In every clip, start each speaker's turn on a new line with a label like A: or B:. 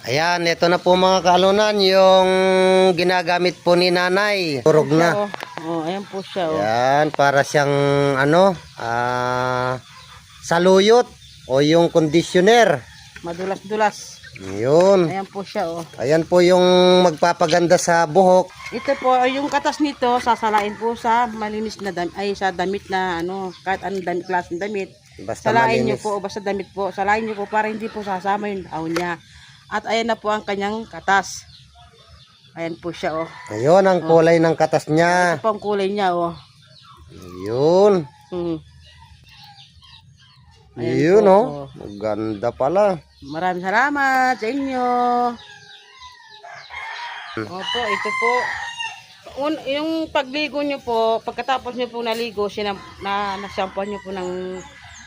A: Ayan, ito na po mga kaalunan yung ginagamit po ni nanay. Turog na.
B: Oh, ayan po siya. Oh.
A: Ayan, para siyang saluyot o yung conditioner.
B: Madulas-dulas.
A: Yun.
B: Ayan po siya. Oh.
A: Ayan po yung magpapaganda sa buhok.
B: Ito po, yung katas nito, sasalain po sa malinis na sa damit na kahit anong damit, klaseng damit.
A: Basta
B: Salain nyo
A: malinis.
B: po, o basta damit po. Salain nyo po para hindi po sasama yung ahon niya. At ayan na po ang kanyang katas. Ayan po siya, oh.
A: Ayun ang kulay ng katas niya.
B: Ito po ang kulay niya, oh.
A: Yun.
B: Hmm. Ayan
A: Yun,
B: po,
A: oh.
B: oh.
A: Maganda pala.
B: Maraming salamat sa inyo. Opo, ito po. Yung pagligo nyo po, pagkatapos nyo po naligo, na-shampoo nyo po ng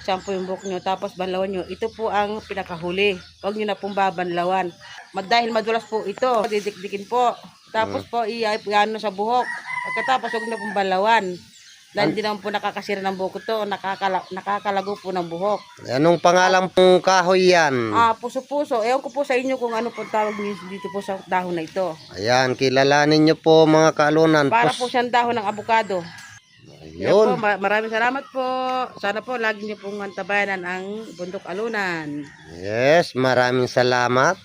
B: shampoo yung buhok nyo, tapos banlawan nyo. Ito po ang pinakahuli. Huwag nyo na pong babanlawan. Dahil madulas po ito, didikdikin po. Tapos po, iano sa buhok. Pagkatapos, huwag na pong banlawan. Dahil hindi naman po nakakasira ng buhok ito, nakakalago po ng buhok.
A: Anong pangalan pong kahoy yan?
B: Puso-puso. Ewan ko po sa inyo kung ano po tawag niyo dito po sa dahon na ito.
A: Ayan, kilalanin nyo po mga kaalunan.
B: Para po siyang dahon ng abukado. Yan
A: Yun.
B: po, maraming salamat po. Sana po lagi niyo pong antabayanan ang Bundok Alunan.
A: Yes, maraming salamat.